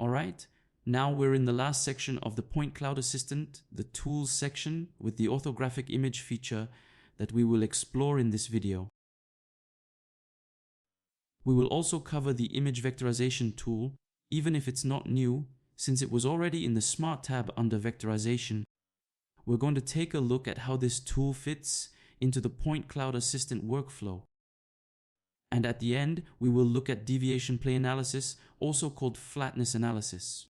Alright, now we're in the last section of the Point Cloud Assistant, the Tools section with the orthographic image feature that we will explore in this video. We will also cover the image vectorization tool, even if it's not new, since it was already in the Smart tab under vectorization. We're going to take a look at how this tool fits into the Point Cloud Assistant workflow. And at the end, we will look at deviation plane analysis, also called flatness analysis.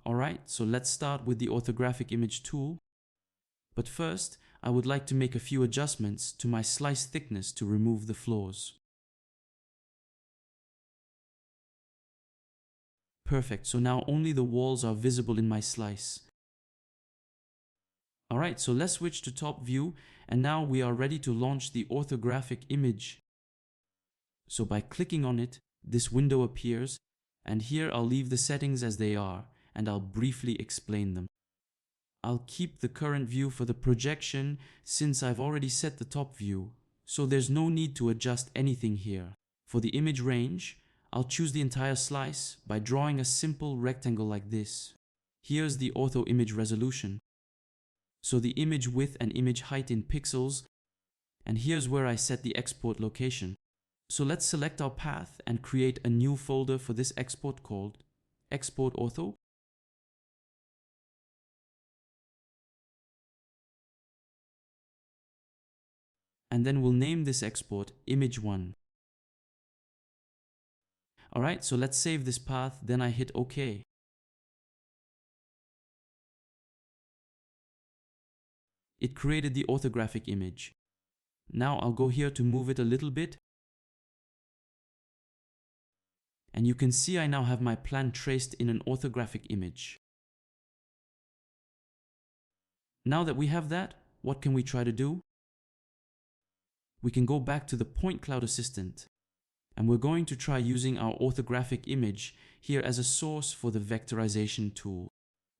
Alright, so let's start with the orthographic image tool. But first, I would like to make a few adjustments to my slice thickness to remove the flaws. Perfect, so now only the walls are visible in my slice. Alright, so let's switch to top view, and now we are ready to launch the orthographic image. So by clicking on it, this window appears, and here I'll leave the settings as they are, and I'll briefly explain them. I'll keep the current view for the projection since I've already set the top view, so there's no need to adjust anything here. For the image range, I'll choose the entire slice by drawing a simple rectangle like this. Here's the ortho image resolution. So the image width and image height in pixels, and here's where I set the export location. So let's select our path and create a new folder for this export called Export Ortho. And then we'll name this export Image1. Alright, so let's save this path, then I hit OK. It created the orthographic image. Now I'll go here to move it a little bit. And you can see I now have my plan traced in an orthographic image. Now that we have that, what can we try to do? We can go back to the Point Cloud Assistant, and we're going to try using our orthographic image here as a source for the vectorization tool.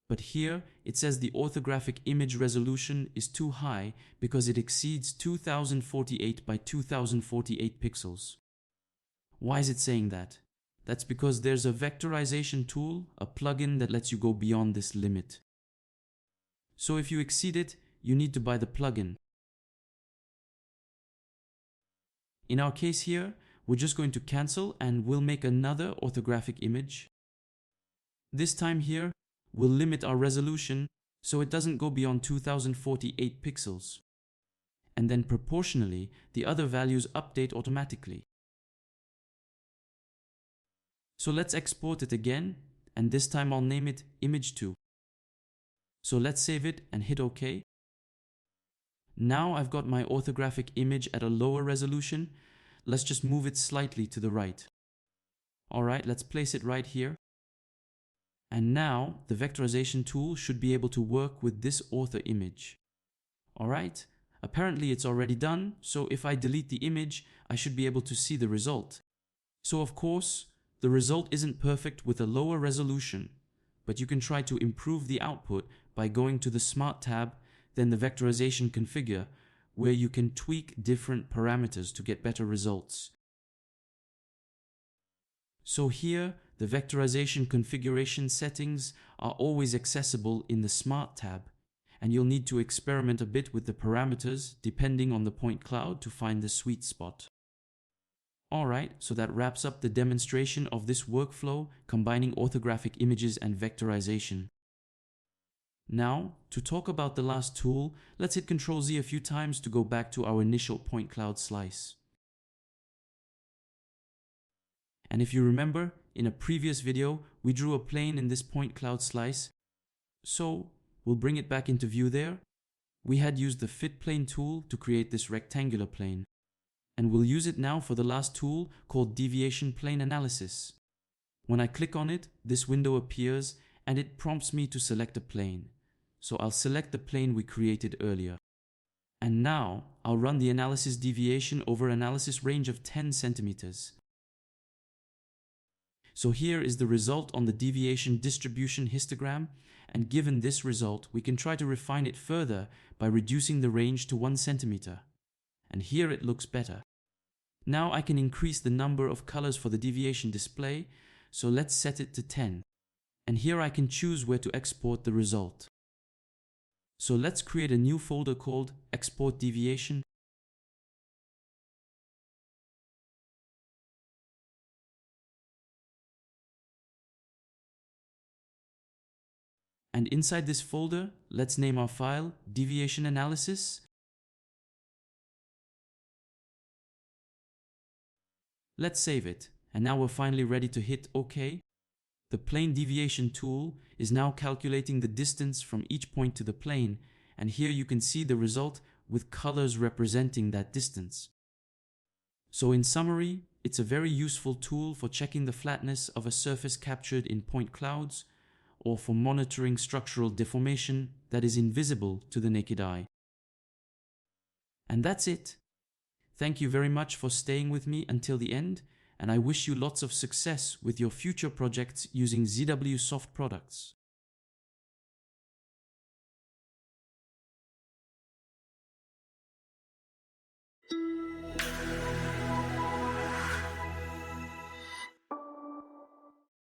But here it says the orthographic image resolution is too high because it exceeds 2048 by 2048 pixels. Why is it saying that? That's because there's a vectorization tool, a plugin that lets you go beyond this limit. So if you exceed it, you need to buy the plugin. In our case here, we're just going to cancel and we'll make another orthographic image. This time here, we'll limit our resolution so it doesn't go beyond 2048 pixels. And then proportionally, the other values update automatically. So let's export it again, and this time I'll name it Image2. So let's save it and hit OK. Now I've got my orthographic image at a lower resolution. Let's just move it slightly to the right. Alright, let's place it right here. And now the vectorization tool should be able to work with this ortho image. Alright, apparently it's already done, so if I delete the image, I should be able to see the result. So of course, the result isn't perfect with a lower resolution, but you can try to improve the output by going to the Smart tab, then the Vectorization Configure, where you can tweak different parameters to get better results. So here, the Vectorization Configuration settings are always accessible in the Smart tab, and you'll need to experiment a bit with the parameters depending on the point cloud to find the sweet spot. Alright, so that wraps up the demonstration of this workflow combining orthographic images and vectorization. Now, to talk about the last tool, let's hit Ctrl+Z a few times to go back to our initial point cloud slice. And if you remember, in a previous video, we drew a plane in this point cloud slice. So, we'll bring it back into view there. We had used the Fit Plane tool to create this rectangular plane. And we'll use it now for the last tool called Deviation Plane Analysis. When I click on it, this window appears and it prompts me to select a plane. So I'll select the plane we created earlier. And now I'll run the analysis deviation over analysis range of 10 centimeters. So here is the result on the deviation distribution histogram, and given this result, we can try to refine it further by reducing the range to 1 centimeter. And here it looks better. Now I can increase the number of colors for the deviation display, so let's set it to 10. And here I can choose where to export the result. So let's create a new folder called Export Deviation. And inside this folder, let's name our file Deviation Analysis. Let's save it, and now we're finally ready to hit OK. The plane deviation tool is now calculating the distance from each point to the plane, and here you can see the result with colors representing that distance. So in summary, it's a very useful tool for checking the flatness of a surface captured in point clouds, or for monitoring structural deformation that is invisible to the naked eye. And that's it. Thank you very much for staying with me until the end, and I wish you lots of success with your future projects using ZWSoft products.